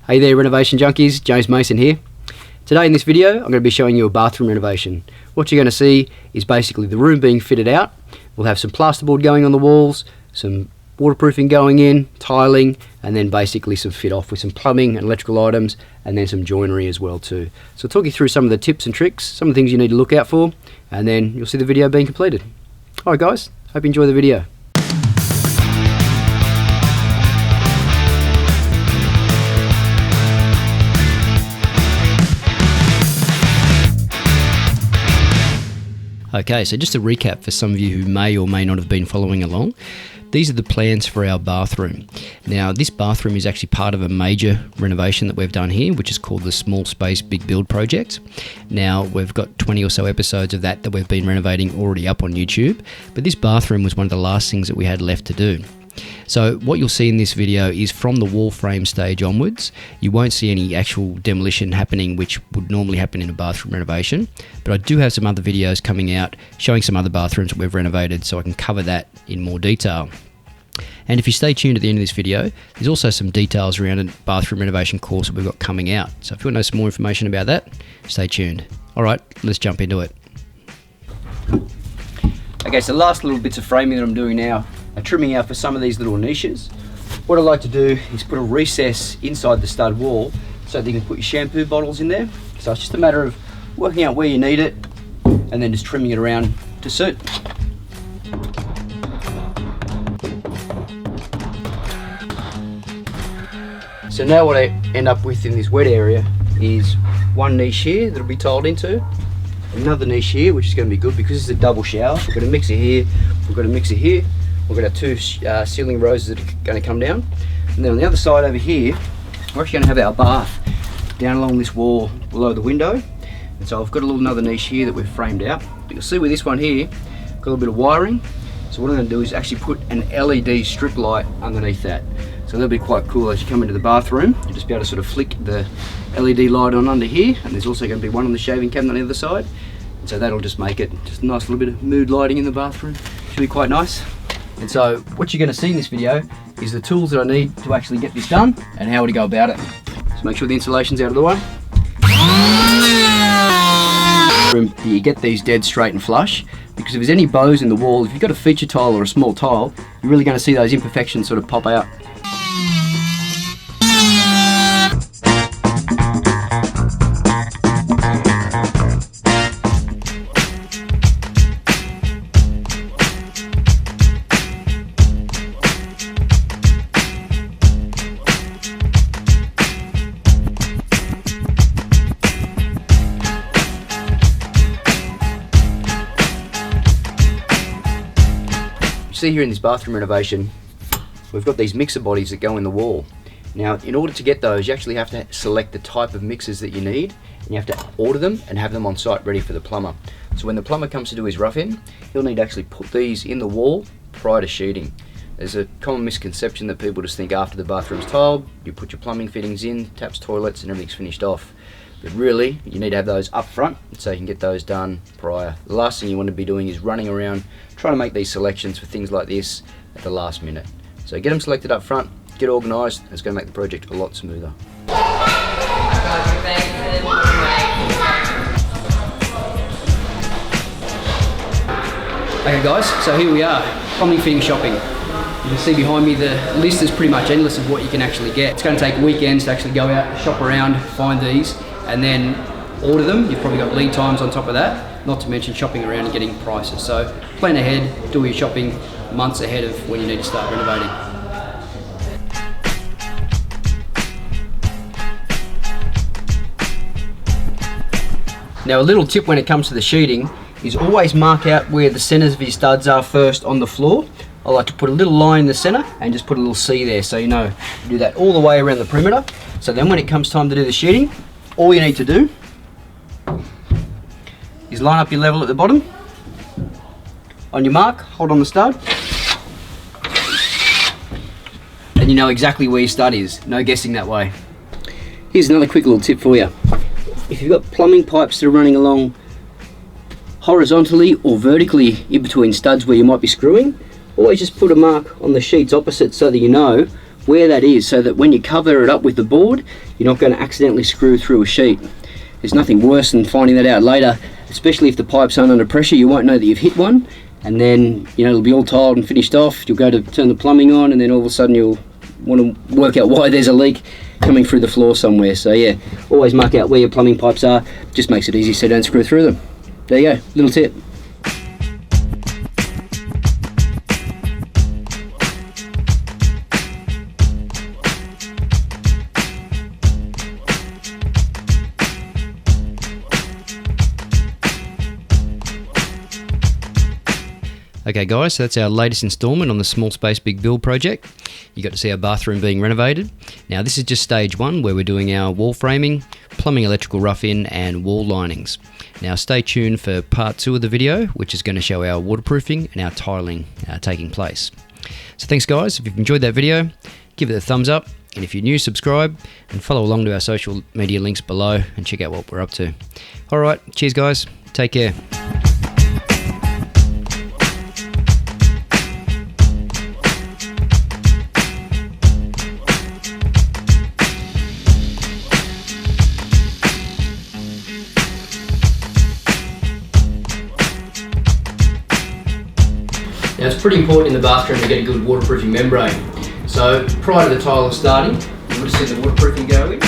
Hey there renovation junkies, James Mason here. Today in this video I'm going to be showing you a bathroom renovation. What you're going to see is basically the room being fitted out. We'll have some plasterboard going on the walls, some waterproofing going in, tiling, and then basically some fit off with some plumbing and electrical items, and then some joinery as well too. So I'll talk you through some of the tips and tricks, some of the things you need to look out for, and then you'll see the video being completed. Alright guys, hope you enjoy the video. Okay, so just a recap for some of you who may or may not have been following along. These are the plans for our bathroom. Now, this bathroom is actually part of a major renovation that we've done here, which is called the Small Space Big Build project. Now, we've got 20 or so episodes of that we've been renovating already up on YouTube, but this bathroom was one of the last things that we had left to do. So what you'll see in this video is from the wall frame stage onwards. You won't see any actual demolition happening, which would normally happen in a bathroom renovation, but I do have some other videos coming out showing some other bathrooms that we've renovated, so I can cover that in more detail. And if you stay tuned at the end of this video, there's also some details around a bathroom renovation course that we've got coming out. So if you want to know some more information about that, stay tuned. Alright, let's jump into it. Okay, so the last little bits of framing that I'm doing now are trimming out for some of these little niches. What I like to do is put a recess inside the stud wall so that you can put your shampoo bottles in there. So it's just a matter of working out where you need it and then just trimming it around to suit. So now what I end up with in this wet area is one niche here that'll be tiled into, another niche here, which is going to be good because it's a double shower. We've got a mixer here, we've got a mixer here, we've got our two ceiling roses that are going to come down, and then on the other side over here we're actually going to have our bath down along this wall below the window. And so I've got another niche here that we've framed out. But you'll see with this one here, got a little bit of wiring. So what I'm going to do is actually put an LED strip light underneath that. So that'll be quite cool as you come into the bathroom. You'll just be able to sort of flick the LED light on under here, and there's also going to be one on the shaving cabinet on the other side. And so that'll just make it just a nice little bit of mood lighting in the bathroom. Should be quite nice. And so what you're going to see in this video is the tools that I need to actually get this done and how to go about it. So make sure the insulation's out of the way. You get these dead straight and flush, because if there's any bows in the wall, if you've got a feature tile or a small tile, you're really going to see those imperfections sort of pop out. See here in this bathroom renovation, we've got these mixer bodies that go in the wall. Now, in order to get those, you actually have to select the type of mixers that you need, and you have to order them and have them on site ready for the plumber. So when the plumber comes to do his rough-in, he'll need to actually put these in the wall prior to sheeting. There's a common misconception that people just think after the bathroom's tiled, you put your plumbing fittings in, taps, toilets, and everything's finished off. But really, you need to have those up front so you can get those done prior. The last thing you want to be doing is running around trying to make these selections for things like this at the last minute. So get them selected up front, get organised, and it's going to make the project a lot smoother. Okay guys, so here we are, plumbing fitting shopping. You can see behind me the list is pretty much endless of what you can actually get. It's going to take weekends to actually go out, shop around, find these, and then order them. You've probably got lead times on top of that, not to mention shopping around and getting prices. So plan ahead, do your shopping months ahead of when you need to start renovating. Now a little tip when it comes to the sheeting is always mark out where the centers of your studs are first on the floor. I like to put a little line in the center and just put a little C there, so you know you do that all the way around the perimeter. So then when it comes time to do the sheeting, all you need to do is line up your level at the bottom. On your mark, hold on the stud, and you know exactly where your stud is. No guessing that way. Here's another quick little tip for you. If you've got plumbing pipes that are running along horizontally or vertically in between studs where you might be screwing, always just put a mark on the sheets opposite so that you know where that is, so that when you cover it up with the board, you're not going to accidentally screw through a sheet. There's nothing worse than finding that out later, especially if the pipes aren't under pressure. You won't know that you've hit one, and then it'll be all tiled and finished off. You'll go to turn the plumbing on, and then all of a sudden you'll want to work out why there's a leak coming through the floor somewhere. So yeah, always mark out where your plumbing pipes are. Just makes it easy so don't screw through them. There you go, little tip. Okay guys, so that's our latest instalment on the Small Space Big Build project. You got to see our bathroom being renovated. Now this is just stage one, where we're doing our wall framing, plumbing, electrical rough-in and wall linings. Now stay tuned for part 2 of the video, which is going to show our waterproofing and our tiling taking place. So thanks guys. If you've enjoyed that video, give it a thumbs up, and if you're new, subscribe and follow along to our social media links below and check out what we're up to. Alright, cheers guys, take care. Now it's pretty important in the bathroom to get a good waterproofing membrane. So prior to the tile starting, you want to see the waterproofing go in.